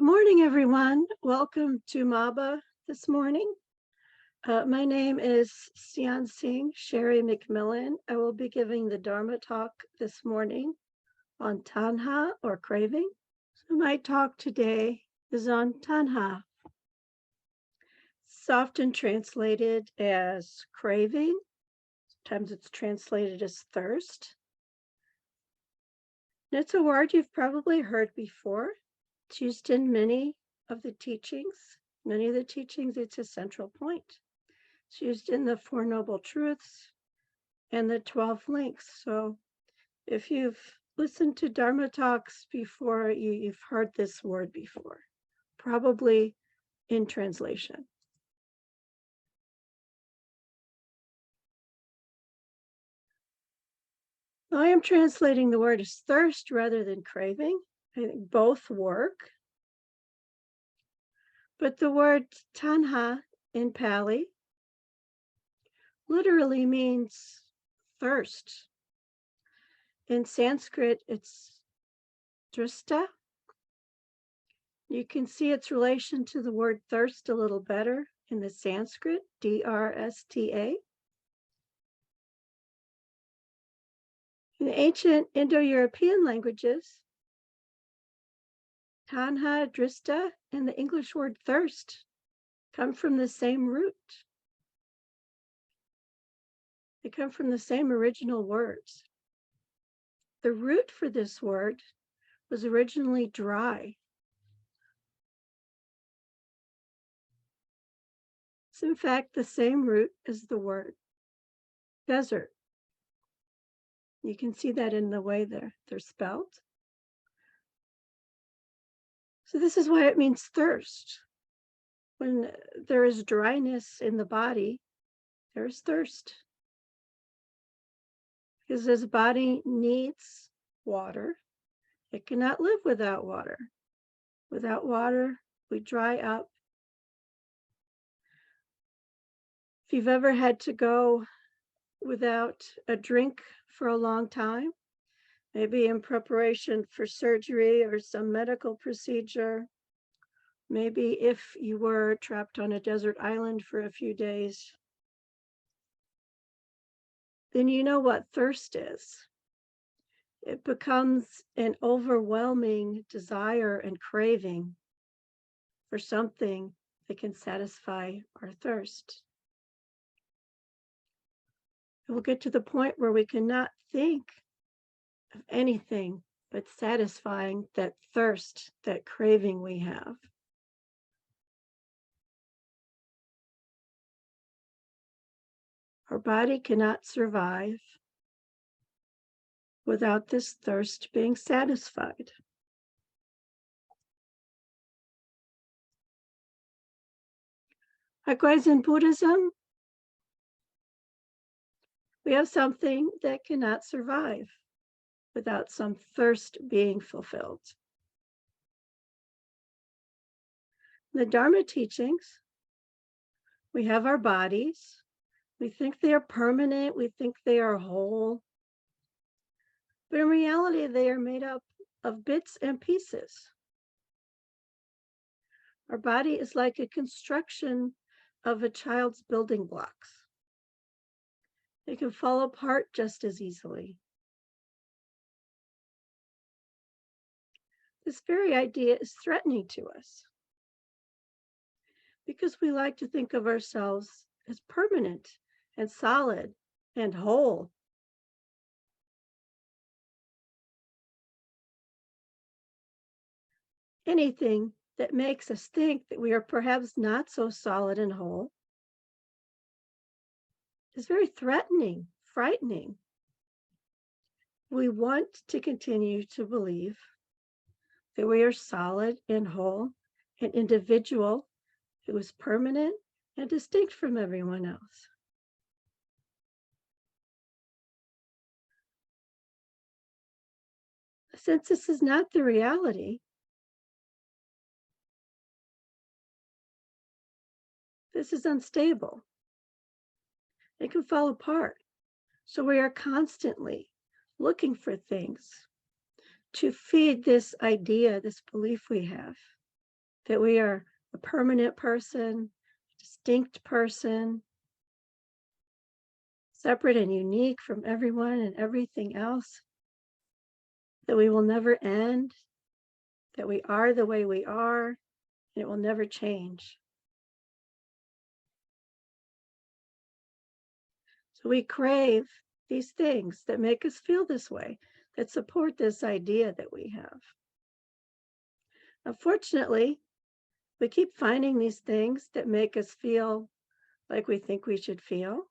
Good morning, everyone. Welcome to MABA this morning. My name is Sian Singh Sherry McMillan. I will be giving the Dharma talk this morning on Tanha or craving. So my talk today is on Tanha. It's often translated as craving. Sometimes it's translated as thirst. And it's a word you've probably heard before. It's used in many of the teachings. Many of the teachings, it's a central point. It's used in the Four Noble Truths and the 12 links. So if you've listened to Dharma talks before, you've heard this word before, probably in translation. I am translating the word as thirst rather than craving. I think both work. But the word tanha in Pali literally means thirst. In Sanskrit, it's drista. You can see its relation to the word thirst a little better in the Sanskrit, D-R-S-T-A. In the ancient Indo-European languages, tanha, drista, and the English word thirst come from the same root. They come from the same original words. The root for this word was originally dry. It's in fact the same root as the word desert. You can see that in the way they're spelled. So this is why it means thirst. When there is dryness in the body, there is thirst. Because this body needs water. It cannot live without water. Without water, we dry up. If you've ever had to go without a drink for a long time, maybe in preparation for surgery or some medical procedure, maybe if you were trapped on a desert island for a few days, then you know what thirst is. It becomes an overwhelming desire and craving for something that can satisfy our thirst. We'll get to the point where we cannot think of anything but satisfying that thirst, that craving we have. Our body cannot survive without this thirst being satisfied. Likewise, in Buddhism, we have something that cannot survive without some thirst being fulfilled. In the Dharma teachings, we have our bodies. We think they are permanent. We think they are whole. But in reality, they are made up of bits and pieces. Our body is like a construction of a child's building blocks. They can fall apart just as easily. This very idea is threatening to us because we like to think of ourselves as permanent and solid and whole. Anything that makes us think that we are perhaps not so solid and whole is very threatening, frightening. We want to continue to believe that we are solid and whole, an individual who is permanent and distinct from everyone else. Since this is not the reality, this is unstable. It can fall apart. So we are constantly looking for things to feed this idea, this belief we have that we are a permanent person, distinct person, separate and unique from everyone and everything else, that we will never end, that we are the way we are, and it will never change. So we crave these things that make us feel this way, that support this idea that we have. Unfortunately, we keep finding these things that make us feel like we think we should feel,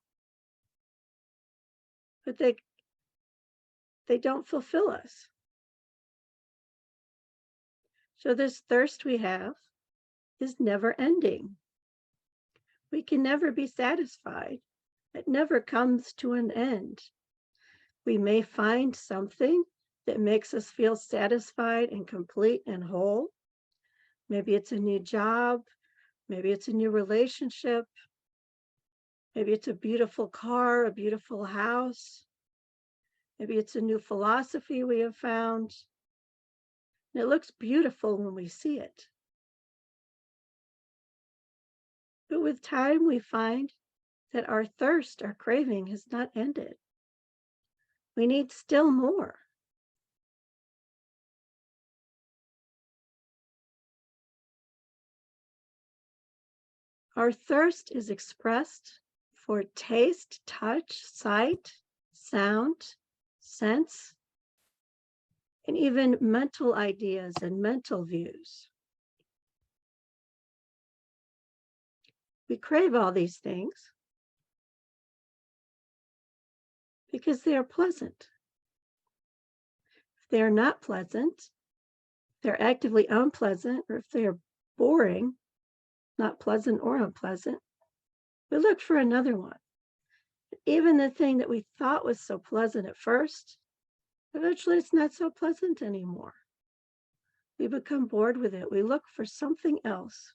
but they don't fulfill us. So this thirst we have is never ending. We can never be satisfied. It never comes to an end. We may find something that makes us feel satisfied and complete and whole. Maybe it's a new job. Maybe it's a new relationship. Maybe it's a beautiful car, a beautiful house. Maybe it's a new philosophy we have found. And it looks beautiful when we see it. But with time, we find that our thirst, our craving has not ended. We need still more. Our thirst is expressed for taste, touch, sight, sound, sense, and even mental ideas and mental views. We crave all these things because they are pleasant. If they are not pleasant, they're actively unpleasant, or if they are boring, not pleasant or unpleasant, we look for another one. Even the thing that we thought was so pleasant at first, eventually it's not so pleasant anymore. We become bored with it. We look for something else.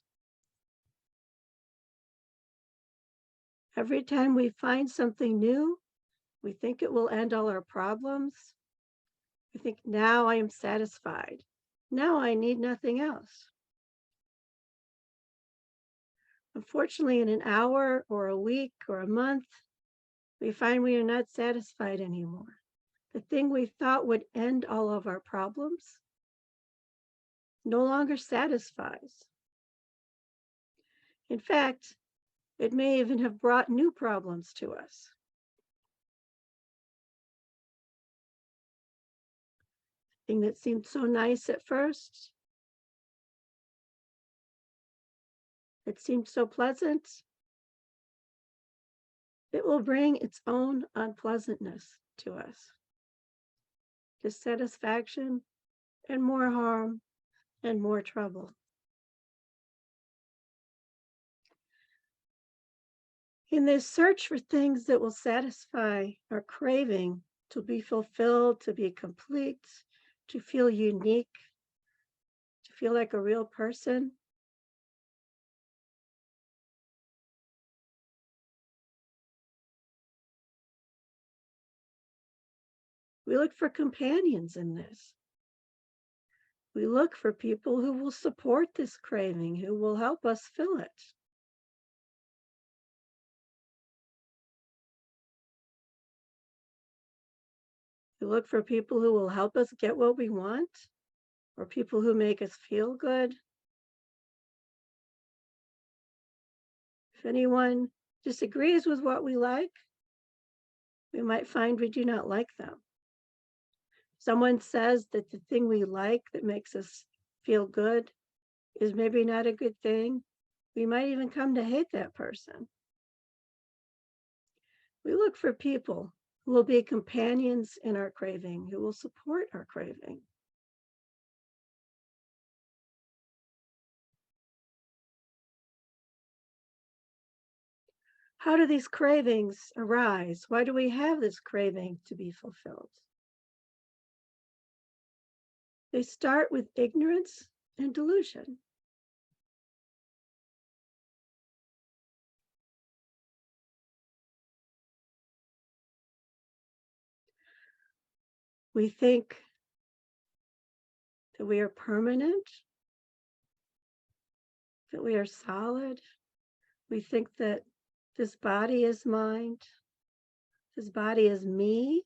Every time we find something new, we think it will end all our problems. We think, now I am satisfied. Now I need nothing else. Unfortunately, in an hour or a week or a month, we find we are not satisfied anymore. The thing we thought would end all of our problems no longer satisfies. In fact, it may even have brought new problems to us. The thing that seemed so nice at first, it seemed so pleasant, it will bring its own unpleasantness to us. Dissatisfaction and more harm and more trouble. In this search for things that will satisfy our craving to be fulfilled, to be complete, to feel unique, to feel like a real person, we look for companions in this. We look for people who will support this craving, who will help us fill it. We look for people who will help us get what we want, or people who make us feel good. If anyone disagrees with what we like, we might find we do not like them. Someone says that the thing we like that makes us feel good is maybe not a good thing. We might even come to hate that person. We look for people who will be companions in our craving, who will support our craving. How do these cravings arise? Why do we have this craving to be fulfilled? They start with ignorance and delusion. We think that we are permanent, that we are solid. We think that this body is mine. This body is me.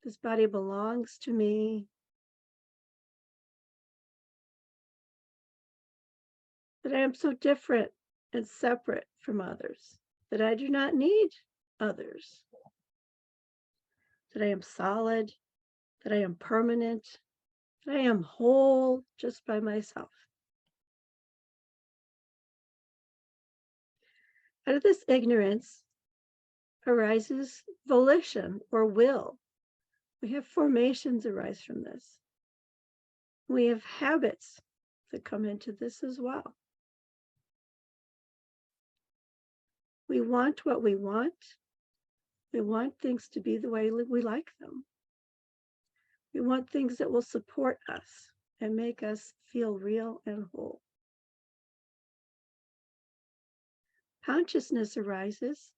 This body belongs to me. That I am so different and separate from others, that I do not need others, that I am solid, that I am permanent, that I am whole just by myself. Out of this ignorance arises volition or will. We have formations arise from this. We have habits that come into this as well. We want what we want. We want things to be the way we like them. We want things that will support us and make us feel real and whole. Consciousness arises,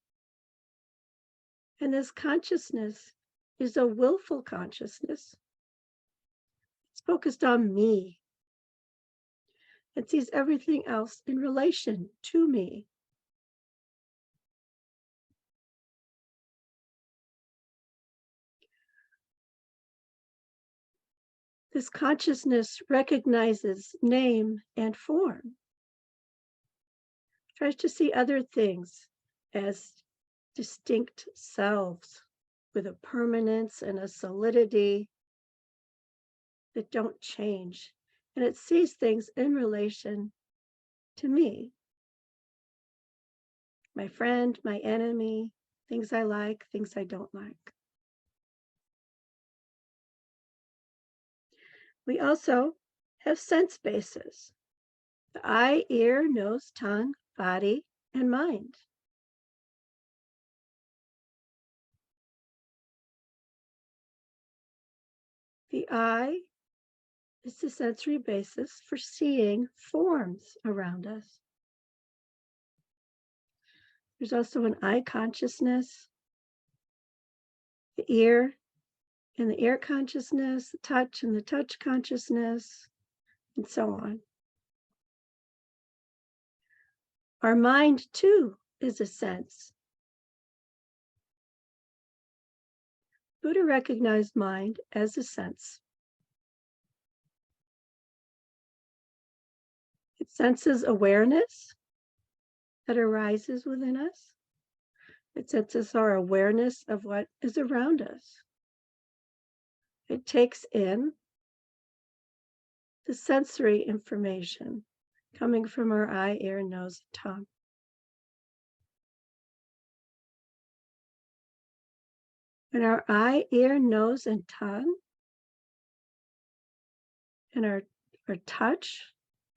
and this consciousness is a willful consciousness. It's focused on me. It sees everything else in relation to me. This consciousness recognizes name and form, tries to see other things as distinct selves with a permanence and a solidity that don't change. And it sees things in relation to me, my friend, my enemy, things I like, things I don't like. We also have sense bases: the eye, ear, nose, tongue, body, and mind. The eye is the sensory basis for seeing forms around us. There's also an eye consciousness, the ear and the ear consciousness, the touch and the touch consciousness, and so on. Our mind, too, is a sense. Buddha recognized mind as a sense. It senses awareness that arises within us. It senses our awareness of what is around us. It takes in the sensory information coming from our eye, ear, nose, and tongue. When our eye, ear, nose, and tongue, and our touch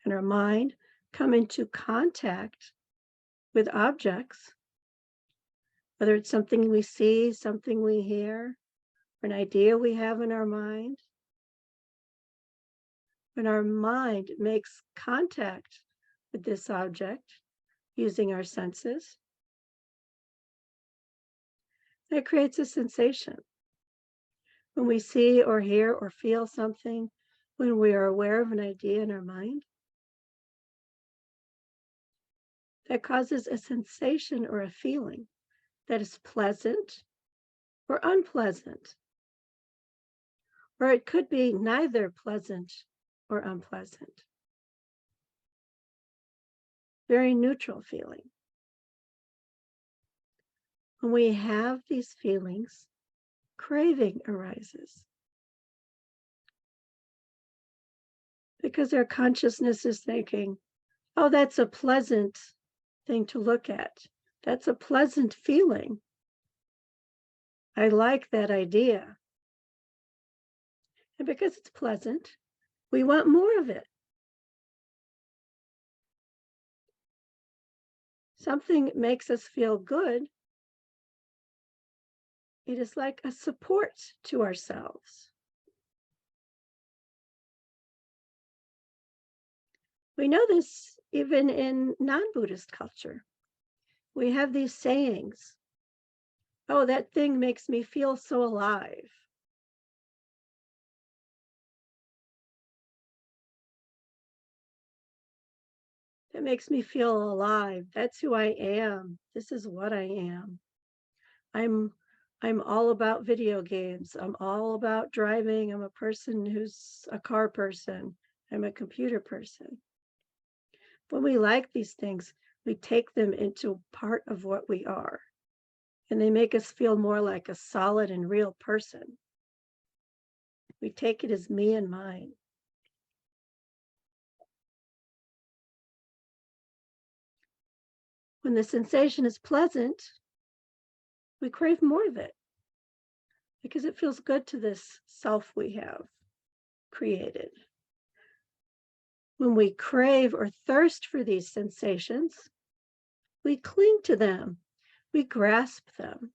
and our mind come into contact with objects, whether it's something we see, something we hear, or an idea we have in our mind, when our mind makes contact with this object using our senses, that creates a sensation. When we see or hear or feel something, when we are aware of an idea in our mind, that causes a sensation or a feeling that is pleasant or unpleasant. Or it could be neither pleasant or unpleasant. Very neutral feeling. When we have these feelings, craving arises. Because our consciousness is thinking, oh, that's a pleasant thing to look at. That's a pleasant feeling. I like that idea. And because it's pleasant, we want more of it. Something makes us feel good. It is like a support to ourselves. We know this even in non-Buddhist culture. We have these sayings. Oh, that thing makes me feel so alive. It makes me feel alive. That's who I am. This is what I am. I'm all about video games. I'm all about driving. I'm a person who's a car person. I'm a computer person. When we like these things, we take them into part of what we are, and they make us feel more like a solid and real person. We take it as me and mine. When the sensation is pleasant, we crave more of it because it feels good to this self we have created. When we crave or thirst for these sensations, we cling to them, we grasp them.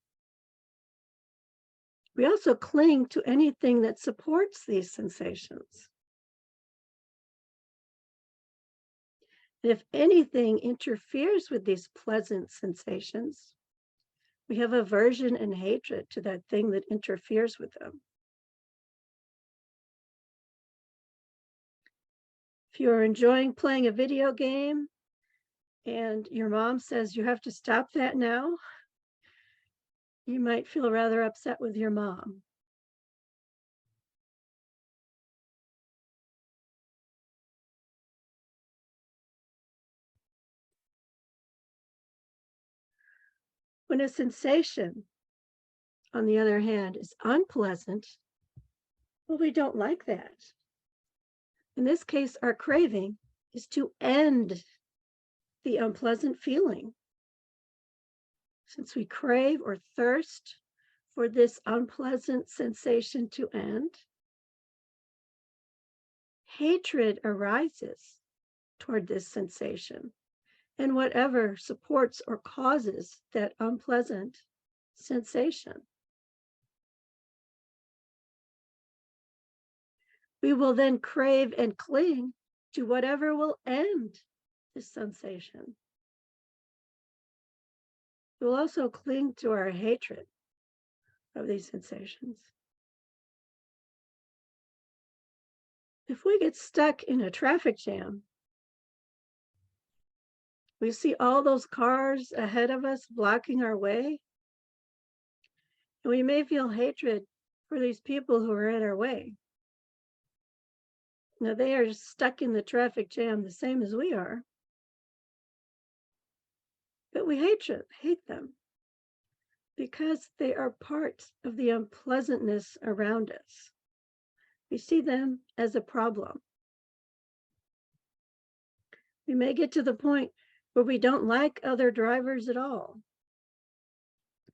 We also cling to anything that supports these sensations. If anything interferes with these pleasant sensations, we have aversion and hatred to that thing that interferes with them. If you're enjoying playing a video game and your mom says you have to stop that now, you might feel rather upset with your mom. When a sensation, on the other hand, is unpleasant, well, we don't like that. In this case, our craving is to end the unpleasant feeling. Since we crave or thirst for this unpleasant sensation to end, hatred arises toward this sensation and whatever supports or causes that unpleasant sensation. We will then crave and cling to whatever will end this sensation. We will also cling to our hatred of these sensations. If we get stuck in a traffic jam, we see all those cars ahead of us blocking our way, and we may feel hatred for these people who are in our way. Now, they are stuck in the traffic jam the same as we are, but we hate them because they are part of the unpleasantness around us. We see them as a problem. We may get to the point where we don't like other drivers at all.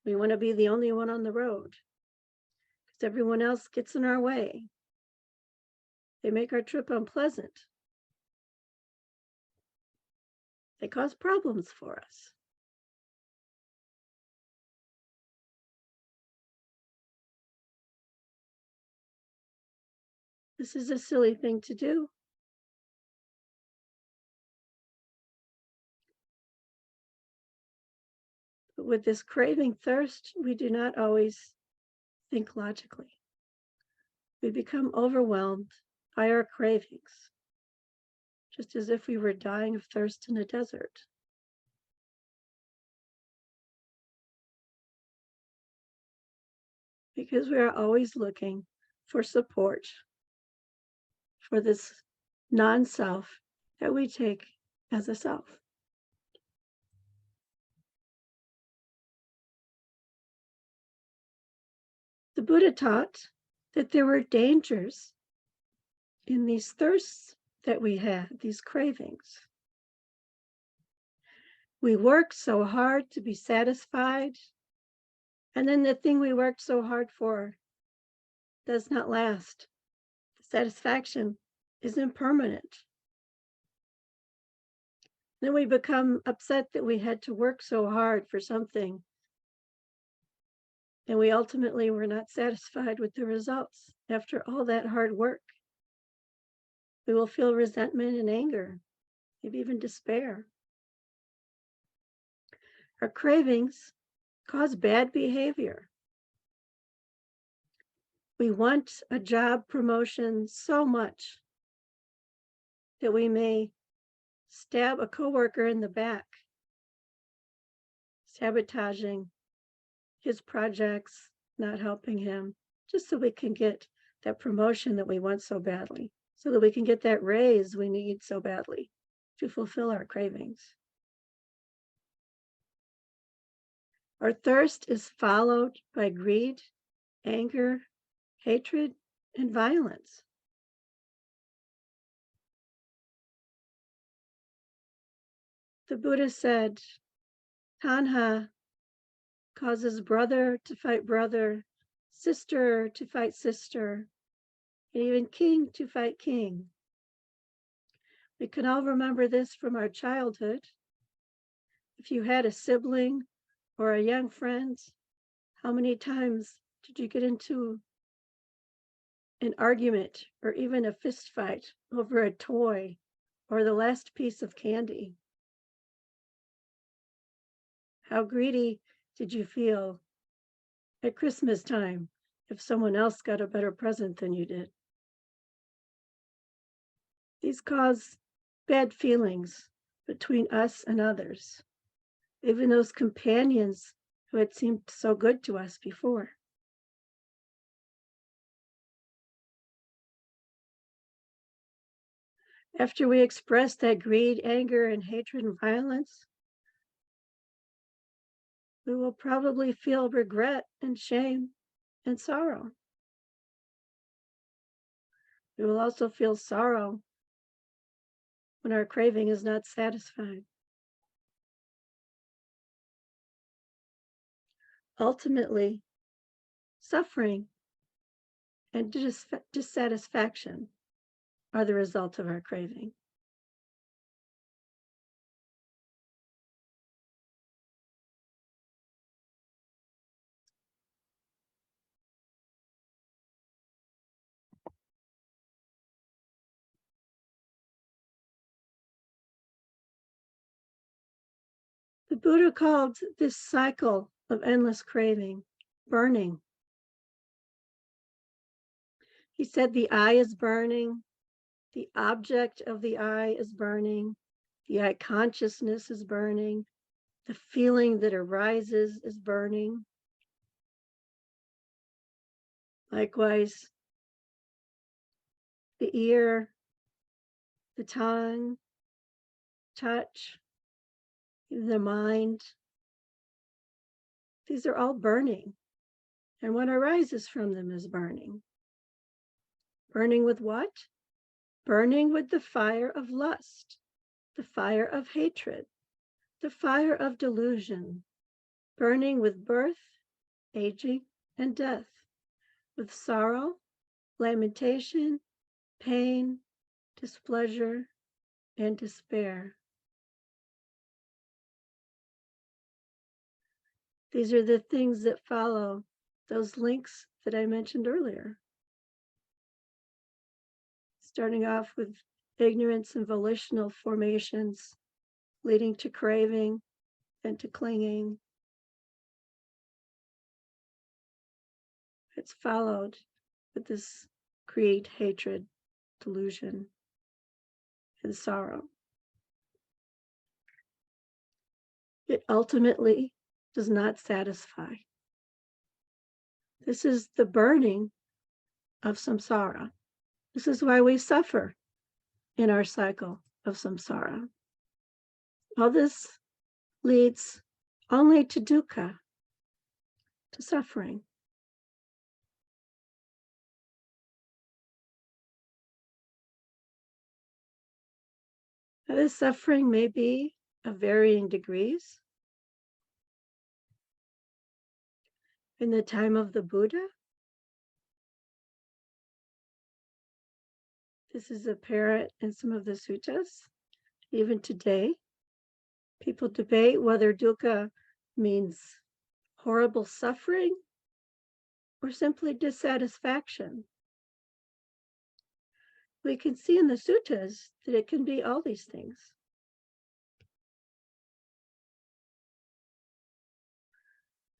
We want to be the only one on the road because everyone else gets in our way. They make our trip unpleasant. They cause problems for us. This is a silly thing to do. But with this craving thirst, we do not always think logically. We become overwhelmed by our cravings, just as if we were dying of thirst in a desert. Because we are always looking for support for this non-self that we take as a self. The Buddha taught that there were dangers in these thirsts that we had, these cravings. We work so hard to be satisfied, and then the thing we worked so hard for does not last. The satisfaction is impermanent. Then we become upset that we had to work so hard for something, and we ultimately were not satisfied with the results after all that hard work. We will feel resentment and anger, maybe even despair. Our cravings cause bad behavior. We want a job promotion so much that we may stab a coworker in the back, sabotaging his projects, not helping him, just so we can get that promotion that we want so badly, so that we can get that raise we need so badly to fulfill our cravings. Our thirst is followed by greed, anger, hatred, and violence. The Buddha said, Tanha causes brother to fight brother, sister to fight sister, and even king to fight king. We can all remember this from our childhood. If you had a sibling or a young friend, how many times did you get into an argument or even a fist fight over a toy or the last piece of candy? How greedy did you feel at Christmas time if someone else got a better present than you did? These cause bad feelings between us and others, even those companions who had seemed so good to us before. After we express that greed, anger, and hatred and violence, we will probably feel regret and shame and sorrow. We will also feel sorrow when our craving is not satisfied. Ultimately, suffering and dissatisfaction are the result of our craving. The Buddha called this cycle of endless craving burning. He said the eye is burning, the object of the eye is burning, the eye consciousness is burning, the feeling that arises is burning. Likewise, the ear, the tongue, touch, the mind, these are all burning. And what arises from them is burning. Burning with what? Burning with the fire of lust, the fire of hatred, the fire of delusion, burning with birth, aging, and death, with sorrow, lamentation, pain, displeasure, and despair. These are the things that follow those links that I mentioned earlier. Starting off with ignorance and volitional formations, leading to craving and to clinging. It's followed with this greed, hatred, delusion, and sorrow. It ultimately does not satisfy. This is the burning of samsara. This is why we suffer in our cycle of samsara. All this leads only to dukkha, to suffering. Now, this suffering may be of varying degrees. In the time of the Buddha, this is apparent in some of the suttas. Even today, people debate whether dukkha means horrible suffering or simply dissatisfaction. We can see in the suttas that it can be all these things.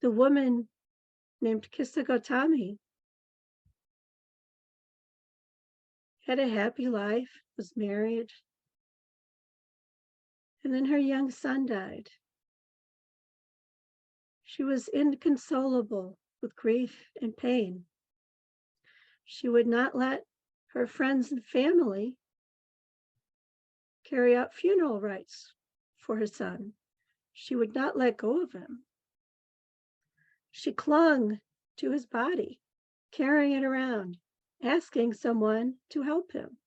The woman named Kissa Gautami had a happy life, was married, And then her young son died. She was inconsolable with grief and pain. She would not let her friends and family carry out funeral rites for her son. She would not let go of him. She clung to his body, carrying it around, asking someone to help him.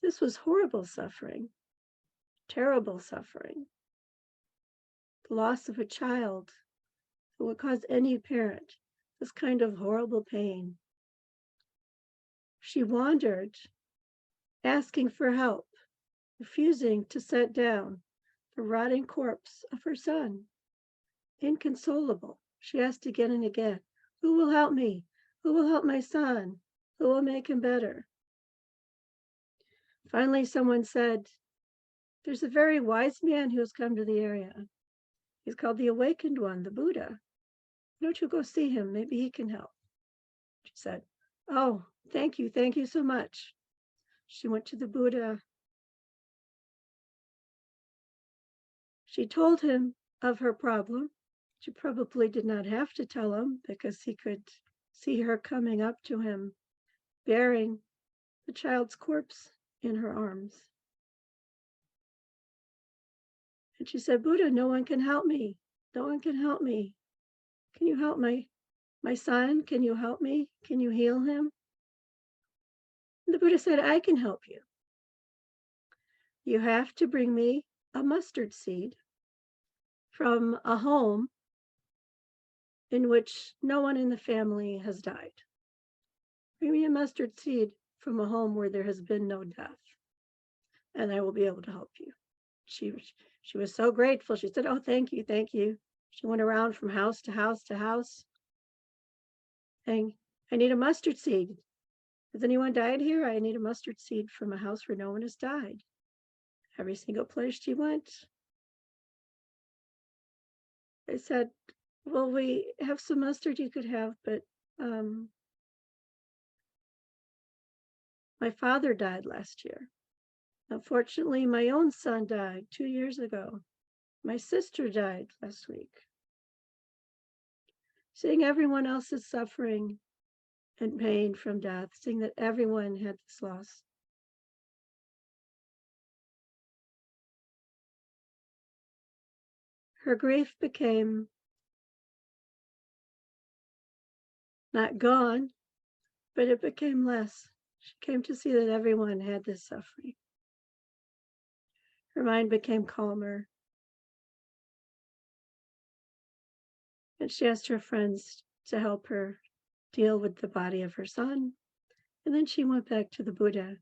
This was horrible suffering, terrible suffering. The loss of a child that would cause any parent this kind of horrible pain. She wandered, asking for help, refusing to set down the rotting corpse of her son. Inconsolable, she asked again and again, "Who will help me? Who will help my son? Who will make him better?" Finally, someone said, "There's a very wise man who has come to the area. He's called the Awakened One, the Buddha. Why don't you go see him? Maybe he can help." She said, "Oh, thank you so much." She went to the Buddha. She told him of her problem. She probably did not have to tell him because he could see her coming up to him, bearing the child's corpse in her arms. And she said, "Buddha, no one can help me. No one can help me. Can you help my son? Can you help me? Can you heal him?" And the Buddha said, "I can help you. You have to bring me a mustard seed from a home in which no one in the family has died. Bring me a mustard seed from a home where there has been no death, and I will be able to help you." She was so grateful. She said, "Oh, thank you, thank you." She went around from house to house to house saying, "I need a mustard seed. Has anyone died here? I need a mustard seed from a house where no one has died." Every single place she went, they said, "Well, we have some mustard you could have, but my father died last year. Unfortunately, my own son died 2 years ago. My sister died last week." Seeing everyone else's suffering and pain from death, seeing that everyone had this loss. Her grief became not gone, but it became less. She came to see that everyone had this suffering. Her mind became calmer. And she asked her friends to help her deal with the body of her son. And then she went back to the Buddha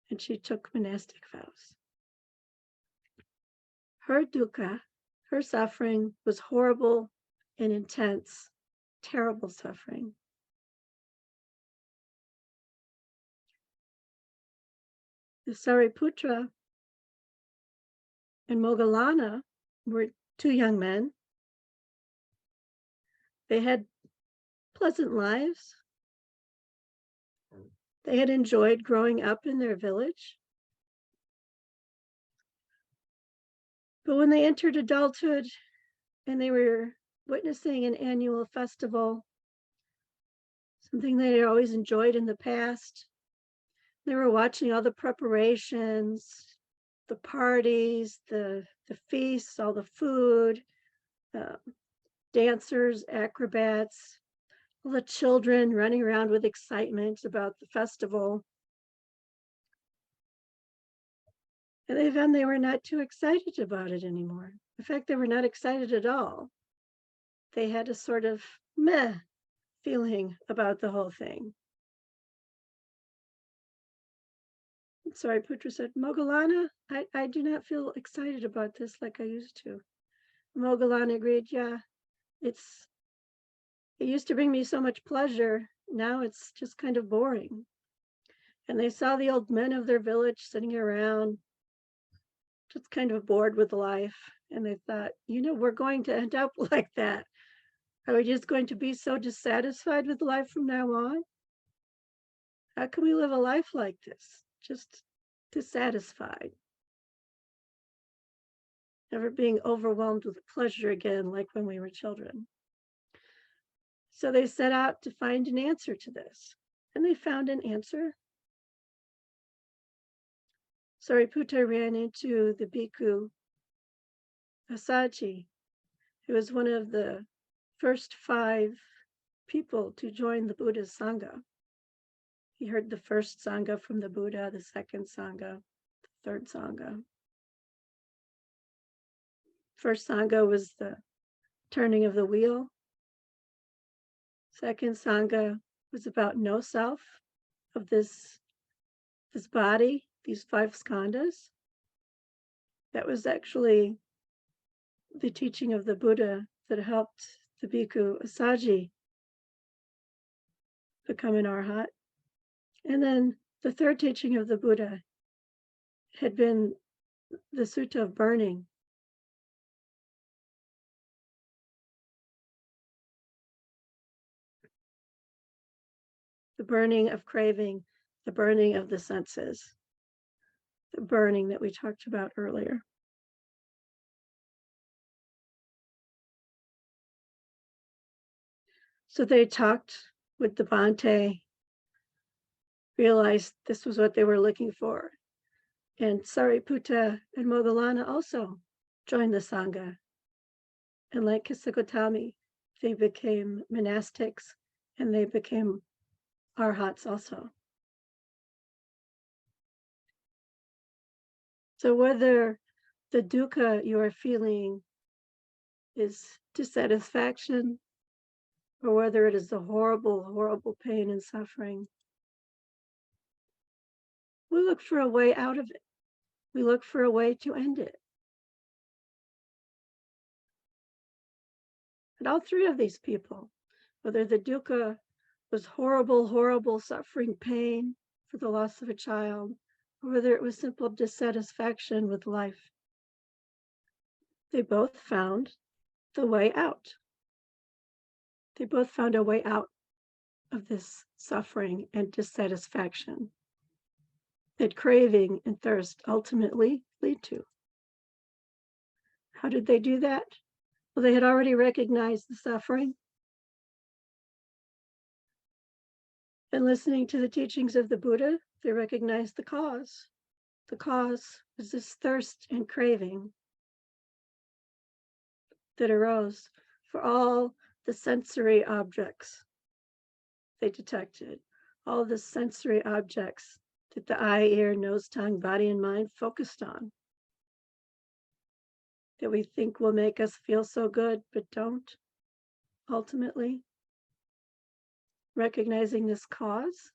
and she took monastic vows. Her dukkha, her suffering, was horrible and intense, terrible suffering. The Sariputra and Moggallana were two young men. They had pleasant lives. They had enjoyed growing up in their village. But when they entered adulthood and they were witnessing an annual festival, something they had always enjoyed in the past, they were watching all the preparations, the parties, the feasts, all the food, dancers, acrobats, all the children running around with excitement about the festival. And then they were not too excited about it anymore. In fact, they were not excited at all. They had a sort of meh feeling about the whole thing. Sariputra said, "Moggallana, I do not feel excited about this like I used to." Moggallana agreed, "Yeah, it used to bring me so much pleasure. Now it's just kind of boring." And they saw the old men of their village sitting around, just kind of bored with life. And they thought, we're going to end up like that. Are we just going to be so dissatisfied with life from now on? How can we live a life like this? Just dissatisfied. never being overwhelmed with pleasure again like when we were children. So they set out to find an answer to this, and they found an answer. Sariputta ran into the bhikkhu Asaji, who was one of the first 5 people to join the Buddha's Sangha. He heard the first Sangha from the Buddha, the second Sangha, the third Sangha. First Sangha was the turning of the wheel. Second Sangha was about no self of this body, these 5 skandhas. That was actually the teaching of the Buddha that helped the bhikkhu Asaji become an arhat. And then the third teaching of the Buddha had been the sutta of burning. The burning of craving, the burning of the senses, the burning that we talked about earlier. So they talked with the Bhante, realized this was what they were looking for. And Sariputta and Moggallana also joined the Sangha. And like Kisagotami, they became monastics and they became arhats also. So whether the dukkha you are feeling is dissatisfaction, or whether it is the horrible, horrible pain and suffering, we look for a way out of it. We look for a way to end it. And all 3 of these people, whether the dukkha was horrible, horrible suffering, pain for the loss of a child, or whether it was simple dissatisfaction with life, they both found the way out. They both found a way out of this suffering and dissatisfaction that craving and thirst ultimately lead to. How did they do that? Well, they had already recognized the suffering. And listening to the teachings of the Buddha, they recognized the cause. The cause was this thirst and craving that arose for all the sensory objects they detected, all the sensory objects that the eye, ear, nose, tongue, body, and mind focused on, that we think will make us feel so good, but don't ultimately. Recognizing this cause,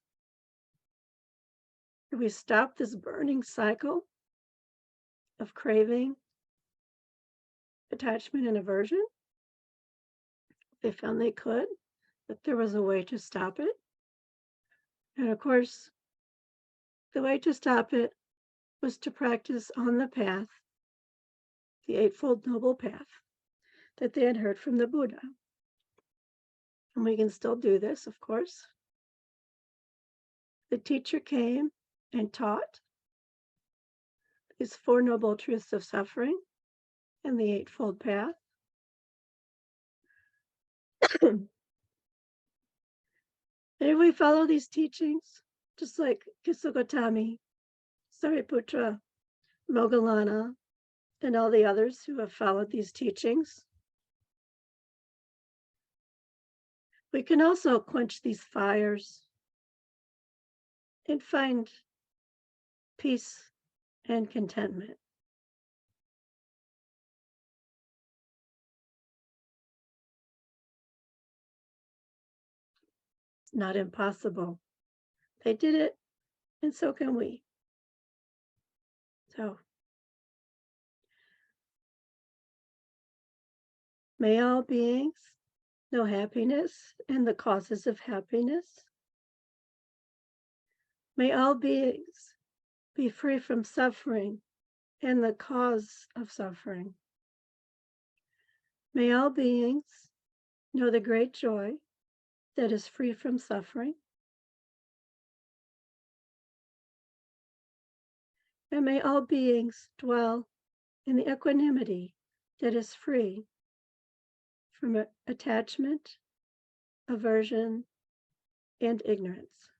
if we stop this burning cycle of craving, attachment, and aversion, they found they could, that there was a way to stop it. And of course, the way to stop it was to practice on the path, the Eightfold Noble Path that they had heard from the Buddha. And we can still do this, of course. The teacher came and taught these 4 noble truths of suffering and the Eightfold Path. And if we follow these teachings, just like Kisagotami, Sariputta, Moggallana, and all the others who have followed these teachings, we can also quench these fires and find peace and contentment. It's not impossible. They did it, and so can we. So, may all beings know happiness and the causes of happiness. May all beings be free from suffering and the cause of suffering. May all beings know the great joy that is free from suffering. And may all beings dwell in the equanimity that is free from attachment, aversion, and ignorance.